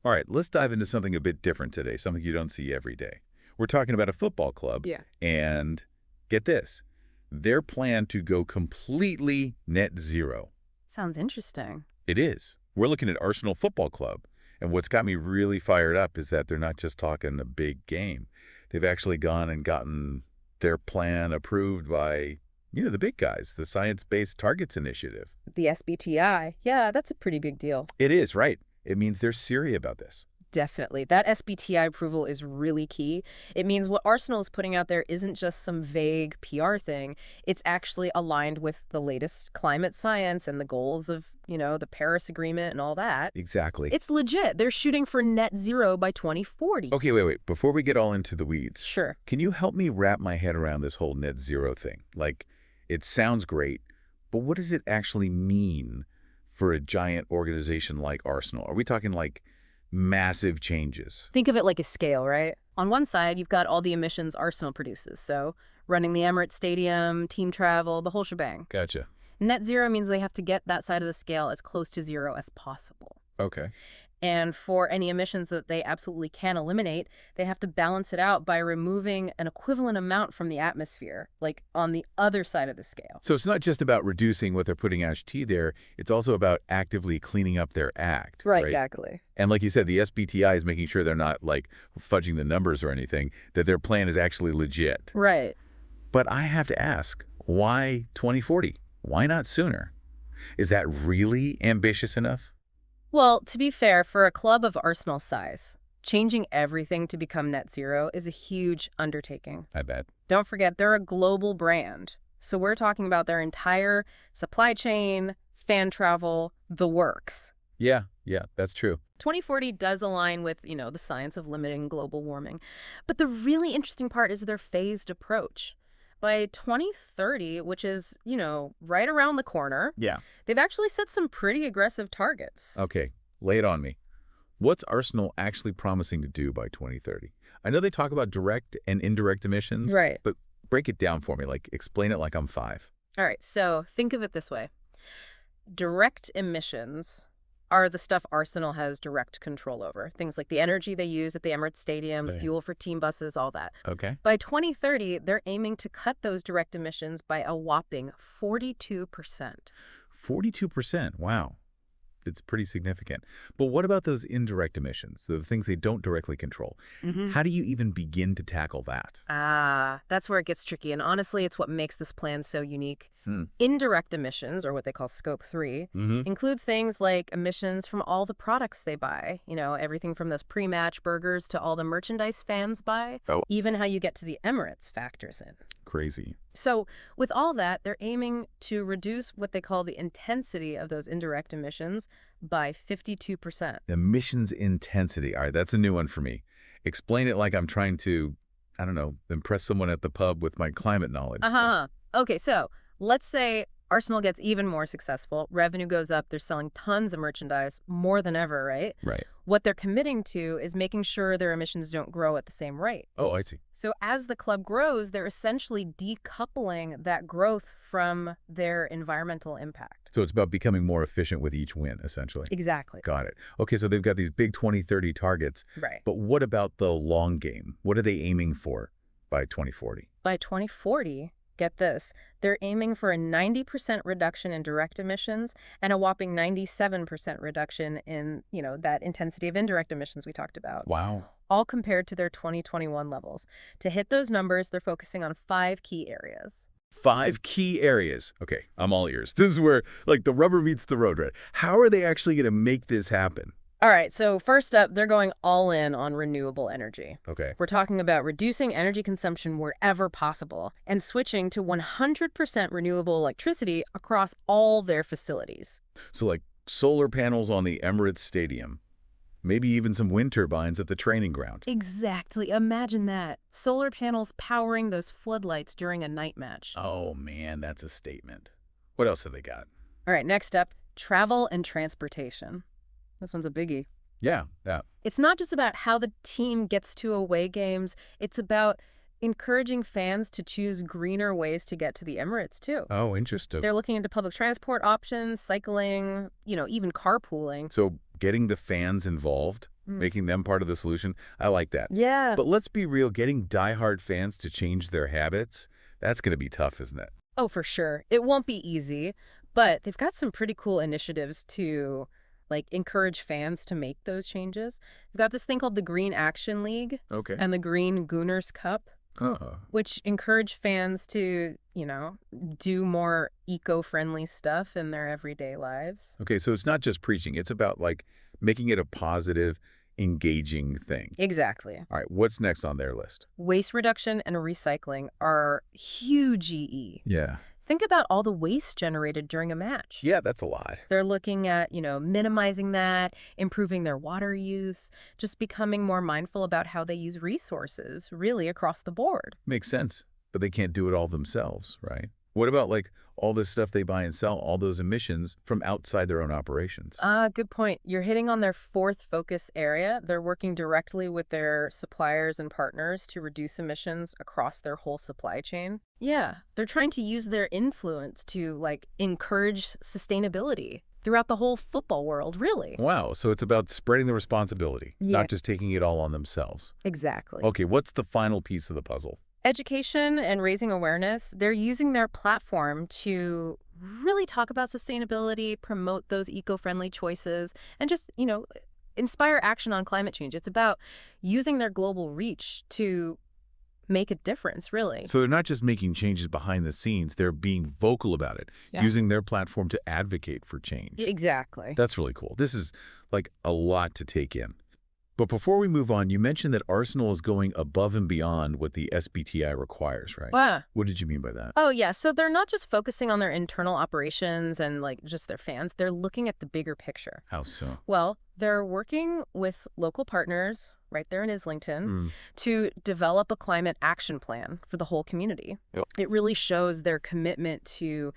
All right, let's dive into something a bit different today, something you don't see every day. We're talking about a football club, Yeah. and get this, their plan to go completely net zero. Sounds interesting. It is. We're looking at Arsenal Football Club, and what's got me really fired up is that they're not just talking a big game. They've actually gone and gotten their plan approved by, the big guys, the Science Based Targets Initiative. The SBTI. Yeah, that's a pretty big deal. It is, right. It means they're serious about this. Definitely. That SBTI approval is really key. It means what Arsenal is putting out there isn't just some vague PR thing. It's actually aligned with the latest climate science and the goals of, the Paris Agreement and all that. Exactly. It's legit. They're shooting for net zero by 2040. Okay, wait. Before we get all into the weeds, Sure. can you help me wrap my head around this whole net zero thing? Like, it sounds great, but what does it actually mean for a giant organization like Arsenal? Are we talking like massive changes? Think of it like a scale, right? On one side, you've got all the emissions Arsenal produces. So running the Emirates Stadium, team travel, the whole shebang. Gotcha. Net zero means they have to get that side of the scale as close to zero as possible. Okay. And for any emissions that they absolutely can eliminate, they have to balance it out by removing an equivalent amount from the atmosphere, like on the other side of the scale. So it's not just about reducing what they're putting out there, it's also about actively cleaning up their act. Right, exactly. And like you said, the SBTI is making sure they're not like fudging the numbers or anything, that their plan is actually legit. Right. But I have to ask, why 2040? Why not sooner? Is that really ambitious enough? Well, to be fair, for a club of Arsenal's size, changing everything to become net zero is a huge undertaking. I bet. Don't forget, they're a global brand. So we're talking about their entire supply chain, fan travel, the works. Yeah, that's true. 2040 does align with, the science of limiting global warming. But the really interesting part is their phased approach. By 2030, which is, right around the corner, Yeah. they've actually set some pretty aggressive targets. Okay, lay it on me. What's Arsenal actually promising to do by 2030? I know they talk about direct and indirect emissions, Right. but break it down for me, like explain it like I'm 5. All right, so think of it this way. Direct emissions are the stuff Arsenal has direct control over. Things like the energy they use at the Emirates Stadium, the Right. fuel for team buses, all that. Okay. By 2030, they're aiming to cut those direct emissions by a whopping 42%. 42%, wow. It's pretty significant. But what about those indirect emissions, the things they don't directly control? How do you even begin to tackle that? That's where it gets tricky. And honestly, it's what makes this plan so unique. Hmm. Indirect emissions, or what they call Scope 3, include things like emissions from all the products they buy. Everything from those pre-match burgers to all the merchandise fans buy. Oh. Even how you get to the Emirates factors in. Crazy. So with all that, they're aiming to reduce what they call the intensity of those indirect emissions by 52%. Emissions intensity. All right, that's a new one for me. Explain it like I'm trying to, I don't know, impress someone at the pub with my climate knowledge. Okay, so let's say Arsenal gets even more successful. Revenue goes up. They're selling tons of merchandise, more than ever, right? Right. What they're committing to is making sure their emissions don't grow at the same rate. Oh, I see. So as the club grows, they're essentially decoupling that growth from their environmental impact. So it's about becoming more efficient with each win, essentially. Exactly. Got it. Okay, so they've got these big 2030 targets. Right. But what about the long game? What are they aiming for by 2040? By 2040, get this, they're aiming for a 90% reduction in direct emissions and a whopping 97% reduction in, that intensity of indirect emissions we talked about. Wow. All compared to their 2021 levels. To hit those numbers, they're focusing on 5 key areas. 5 key areas. Okay, I'm all ears. This is where, like, the rubber meets the road, right? How are they actually going to make this happen? All right, so first up, they're going all in on renewable energy. Okay. We're talking about reducing energy consumption wherever possible and switching to 100% renewable electricity across all their facilities. So, like, solar panels on the Emirates Stadium. Maybe even some wind turbines at the training ground. Exactly. Imagine that. Solar panels powering those floodlights during a night match. Oh, man, that's a statement. What else have they got? All right, next up, travel and transportation. This one's a biggie. Yeah. It's not just about how the team gets to away games. It's about encouraging fans to choose greener ways to get to the Emirates, too. Oh, interesting. They're looking into public transport options, cycling, even carpooling. So getting the fans involved, Mm. making them part of the solution. I like that. Yeah. But let's be real, getting diehard fans to change their habits, that's going to be tough, isn't it? Oh, for sure. It won't be easy, but they've got some pretty cool initiatives to like encourage fans to make those changes. They've got this thing called the Green Action League Okay. and the Green Gooners Cup, Oh. which encourage fans to, do more eco-friendly stuff in their everyday lives. Okay, so it's not just preaching. It's about, like, making it a positive, engaging thing. Exactly. All right, what's next on their list? Waste reduction and recycling are huge EE. Yeah. Think about all the waste generated during a match. Yeah, that's a lot. They're looking at, minimizing that, improving their water use, just becoming more mindful about how they use resources, really across the board. Makes sense. But they can't do it all themselves, right? What about, like, all this stuff they buy and sell, all those emissions from outside their own operations? Good point. You're hitting on their fourth focus area. They're working directly with their suppliers and partners to reduce emissions across their whole supply chain. Yeah, they're trying to use their influence to, like, encourage sustainability throughout the whole football world, really. Wow, so it's about spreading the responsibility, Yeah, not just taking it all on themselves. exactly. Okay, what's the final piece of the puzzle? Education and raising awareness, they're using their platform to really talk about sustainability, promote those eco-friendly choices, and just, inspire action on climate change. It's about using their global reach to make a difference, really. So they're not just making changes behind the scenes, they're being vocal about it, Yeah. using their platform to advocate for change. Exactly. That's really cool. This is like a lot to take in. But before we move on, you mentioned that Arsenal is going above and beyond what the SBTI requires, right? Wow. What did you mean by that? Oh, yeah. So they're not just focusing on their internal operations and like just their fans. They're looking at the bigger picture. How so? Well, they're working with local partners right there in Islington to develop a climate action plan for the whole community. Yep. It really shows their commitment to,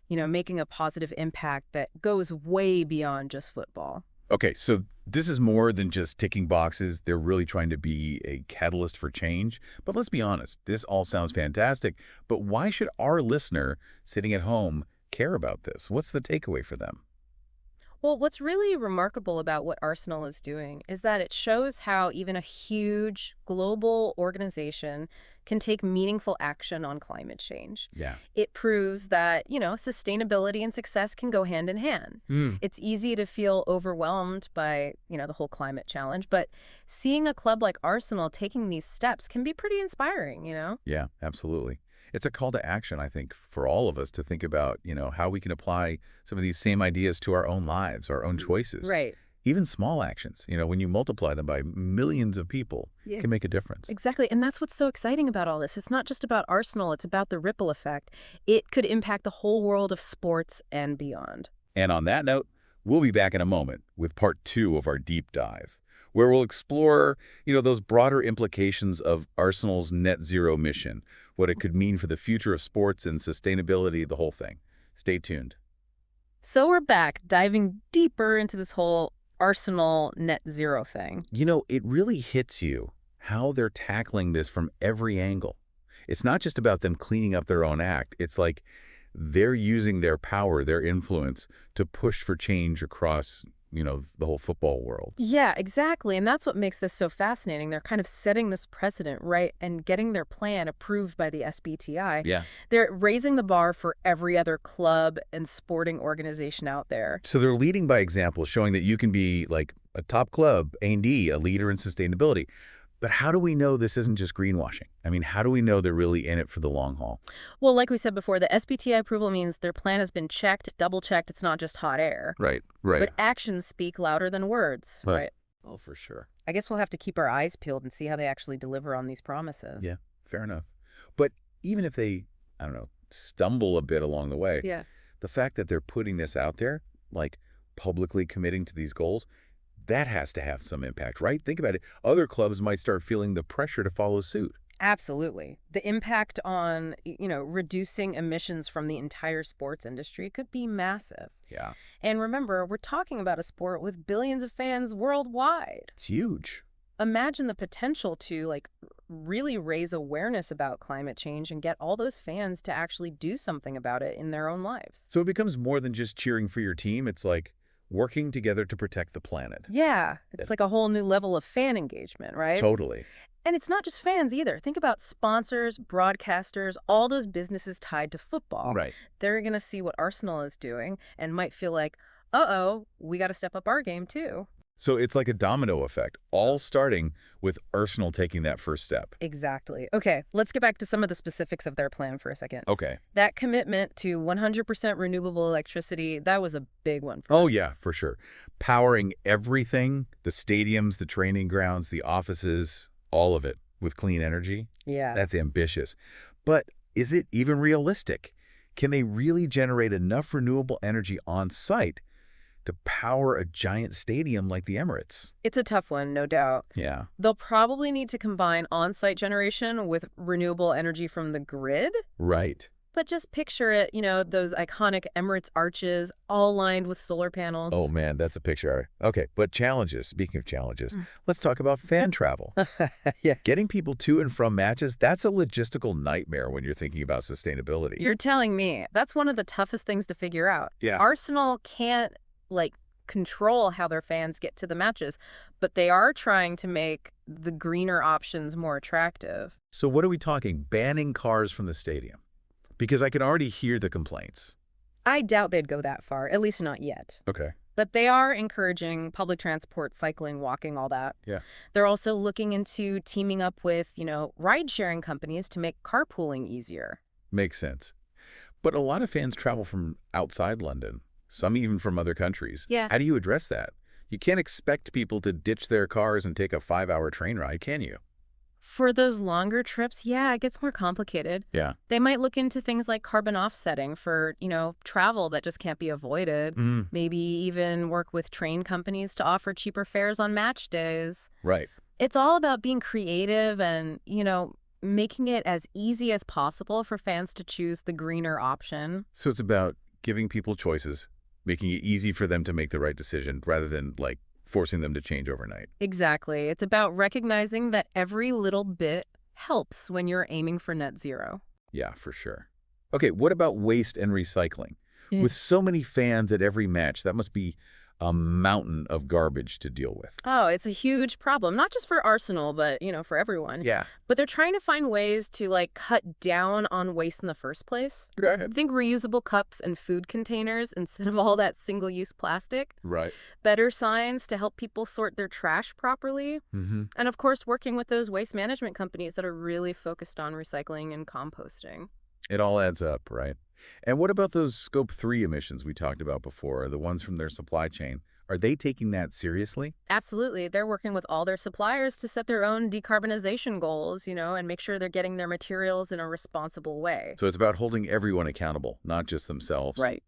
making a positive impact that goes way beyond just football. Okay, so this is more than just ticking boxes. They're really trying to be a catalyst for change. But let's be honest, this all sounds fantastic. But why should our listener sitting at home care about this? What's the takeaway for them? Well, what's really remarkable about what Arsenal is doing is that it shows how even a huge global organization can take meaningful action on climate change. Yeah. It proves that, sustainability and success can go hand in hand. It's easy to feel overwhelmed by, the whole climate challenge, but seeing a club like Arsenal taking these steps can be pretty inspiring. Yeah, absolutely. It's a call to action, I think, for all of us to think about, how we can apply some of these same ideas to our own lives, our own choices. Right. Even small actions, when you multiply them by millions of people, Yeah. can make a difference. Exactly. And that's what's so exciting about all this. It's not just about Arsenal, it's about the ripple effect. It could impact the whole world of sports and beyond. And on that note, we'll be back in a moment with part 2 of our deep dive, where we'll explore, those broader implications of Arsenal's net zero mission, what it could mean for the future of sports and sustainability, the whole thing. Stay tuned. So we're back, diving deeper into this whole Arsenal net zero thing. It really hits you how they're tackling this from every angle. It's not just about them cleaning up their own act. It's like they're using their power, their influence, to push for change across, the whole football world. Yeah, exactly. And that's what makes this so fascinating. They're kind of setting this precedent, right? And getting their plan approved by the SBTI. Yeah. They're raising the bar for every other club and sporting organization out there. So they're leading by example, showing that you can be like a top club, A&D, a leader in sustainability. But how do we know this isn't just greenwashing? I mean, how do we know they're really in it for the long haul? Well, like we said before, the SBTI approval means their plan has been checked, double-checked. It's not just hot air. Right. But actions speak louder than words, right? Oh, for sure. I guess we'll have to keep our eyes peeled and see how they actually deliver on these promises. Yeah, fair enough. But even if they, I don't know, stumble a bit along the way, Yeah. the fact that they're putting this out there, like publicly committing to these goals, that has to have some impact, right? Think about it. Other clubs might start feeling the pressure to follow suit. Absolutely. The impact on, reducing emissions from the entire sports industry could be massive. Yeah. And remember, we're talking about a sport with billions of fans worldwide. It's huge. Imagine the potential to, really raise awareness about climate change and get all those fans to actually do something about it in their own lives. So it becomes more than just cheering for your team. It's like working together to protect the planet. Yeah, it's And like a whole new level of fan engagement, right? totally. And it's not just fans either. Think about sponsors, broadcasters, all those businesses tied to football. Right. They're going to see what Arsenal is doing and might feel like, uh-oh, we got to step up our game too. So it's like a domino effect, all starting with Arsenal taking that first step. Exactly. Okay, let's get back to some of the specifics of their plan for a second. Okay. That commitment to 100% renewable electricity, that was a big one for Oh, them. yeah, for sure. Powering everything, the stadiums, the training grounds, the offices, all of it with clean energy. Yeah. That's ambitious. But is it even realistic? Can they really generate enough renewable energy on site to power a giant stadium like the Emirates? It's a tough one, no doubt. Yeah. They'll probably need to combine on-site generation with renewable energy from the grid. Right. But just picture it, those iconic Emirates arches all lined with solar panels. Oh, man, that's a picture. Okay, but challenges. Speaking of challenges, let's talk about fan travel. Yeah. Getting people to and from matches, that's a logistical nightmare when you're thinking about sustainability. You're telling me that's one of the toughest things to figure out. Yeah. Arsenal can't, control how their fans get to the matches, but they are trying to make the greener options more attractive. So what are we talking? Banning cars from the stadium? Because I can already hear the complaints. I doubt they'd go that far, at least not yet. Okay. But they are encouraging public transport, cycling, walking, all that. Yeah. They're also looking into teaming up with, ride-sharing companies to make carpooling easier. Makes sense. But a lot of fans travel from outside London, some even from other countries. Yeah. How do you address that? You can't expect people to ditch their cars and take a 5-hour train ride, can you? For those longer trips, yeah, it gets more complicated. Yeah. They might look into things like carbon offsetting for, travel that just can't be avoided. Maybe even work with train companies to offer cheaper fares on match days. Right. It's all about being creative and, making it as easy as possible for fans to choose the greener option. So it's about giving people choices, making it easy for them to make the right decision rather than, forcing them to change overnight. Exactly. It's about recognizing that every little bit helps when you're aiming for net zero. Yeah, for sure. Okay, what about waste and recycling? With so many fans at every match, that must be a mountain of garbage to deal with. Oh, it's a huge problem, not just for Arsenal, but, for everyone. Yeah. But they're trying to find ways to, cut down on waste in the first place. Go ahead. Think reusable cups and food containers instead of all that single-use plastic. Right. Better signs to help people sort their trash properly. Mm-hmm. And, of course, working with those waste management companies that are really focused on recycling and composting. It all adds up, right? And what about those Scope 3 emissions we talked about before, the ones from their supply chain? Are they taking that seriously? Absolutely. They're working with all their suppliers to set their own decarbonization goals, and make sure they're getting their materials in a responsible way. So it's about holding everyone accountable, not just themselves. Right.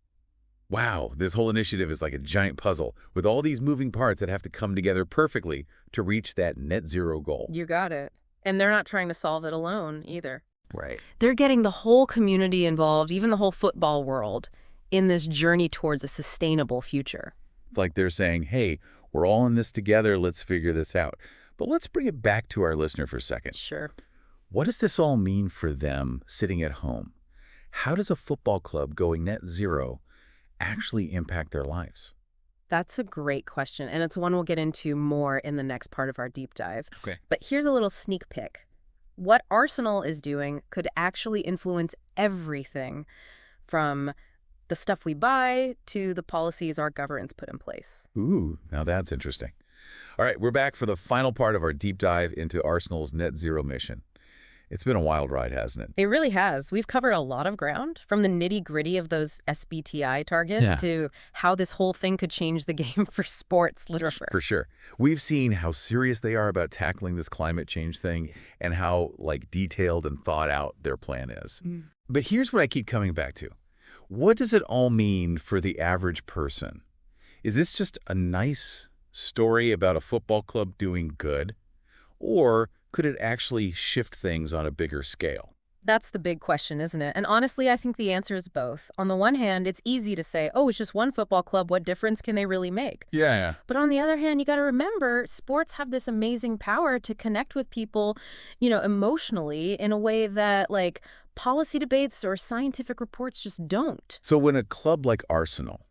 Wow, this whole initiative is like a giant puzzle with all these moving parts that have to come together perfectly to reach that net zero goal. You got it. And they're not trying to solve it alone either. Right. They're getting the whole community involved, even the whole football world, in this journey towards a sustainable future. It's like they're saying, hey, we're all in this together, let's figure this out. But let's bring it back to our listener for a second. Sure. What does this all mean for them sitting at home? How does a football club going net zero actually impact their lives? That's a great question, and it's one we'll get into more in the next part of our deep dive. Okay. But here's a little sneak peek. What Arsenal is doing could actually influence everything from the stuff we buy to the policies our governments put in place. Ooh, now that's interesting. All right, we're back for the final part of our deep dive into Arsenal's net zero mission. It's been a wild ride, hasn't it? It really has. We've covered a lot of ground, from the nitty-gritty of those SBTI targets to how this whole thing could change the game for sports, literally. For sure. We've seen how serious they are about tackling this climate change thing and how, detailed and thought out their plan is. But here's what I keep coming back to. What does it all mean for the average person? Is this just a nice story about a football club doing good? Or could it actually shift things on a bigger scale? That's the big question, isn't it? And honestly, I think the answer is both. On the one hand, it's easy to say, oh, it's just one football club. What difference can they really make? Yeah. But on the other hand, you got to remember, sports have this amazing power to connect with people, emotionally in a way that, policy debates or scientific reports just don't. So when a club like Arsenal,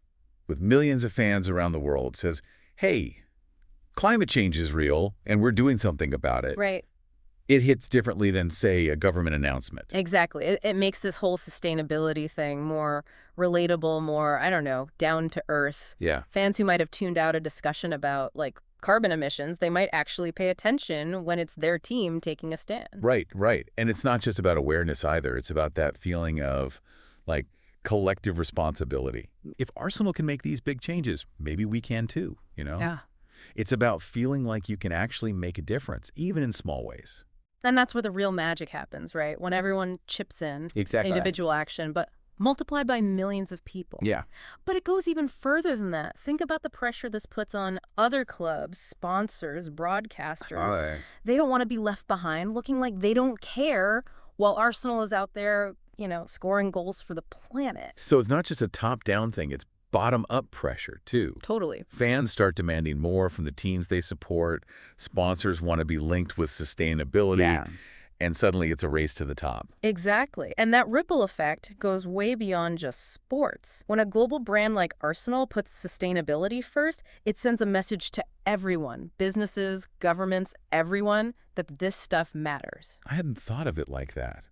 with millions of fans around the world says, hey, climate change is real and we're doing something about it, Right. it hits differently than, say, a government announcement. Exactly. It makes this whole sustainability thing more relatable, more, I don't know, down to earth. Yeah. Fans who might have tuned out a discussion about, like, carbon emissions, they might actually pay attention when it's their team taking a stand. Right, right. And it's not just about awareness either. It's about that feeling of, like, collective responsibility. If Arsenal can make these big changes, maybe we can too, you know? Yeah. It's about feeling like you can actually make a difference, even in small ways. And that's where the real magic happens, right? When everyone chips in, Exactly. individual action, but multiplied by millions of people. Yeah. But it goes even further than that. Think about the pressure this puts on other clubs, sponsors, broadcasters. Aye. They don't want to be left behind, looking like they don't care while Arsenal is out there, scoring goals for the planet. So it's not just a top-down thing, it's bottom-up pressure, too. Totally. Fans start demanding more from the teams they support. Sponsors want to be linked with sustainability. And suddenly it's a race to the top. Exactly. And that ripple effect goes way beyond just sports. When a global brand like Arsenal puts sustainability first, it sends a message to everyone, businesses, governments, everyone, that this stuff matters. I hadn't thought of it like that.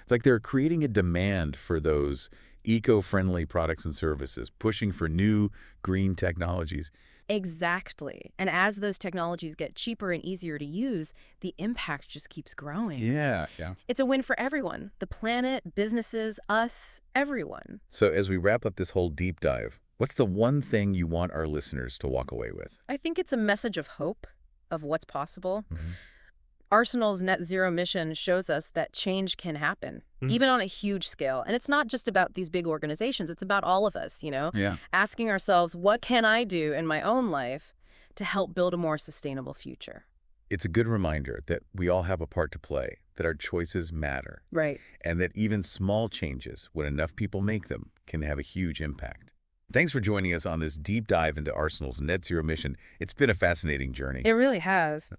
It's like they're creating a demand for those eco-friendly products and services, pushing for new green technologies. Exactly. And as those technologies get cheaper and easier to use, the impact just keeps growing. Yeah. It's a win for everyone, the planet, businesses, us, everyone. So as we wrap up this whole deep dive, what's the one thing you want our listeners to walk away with? I think it's a message of hope, of what's possible. Mm-hmm. Arsenal's net zero mission shows us that change can happen, even on a huge scale. And it's not just about these big organizations. It's about all of us, Yeah. asking ourselves, what can I do in my own life to help build a more sustainable future? It's a good reminder that we all have a part to play, that our choices matter, Right. and that even small changes, when enough people make them, can have a huge impact. Thanks for joining us on this deep dive into Arsenal's net zero mission. It's been a fascinating journey. It really has.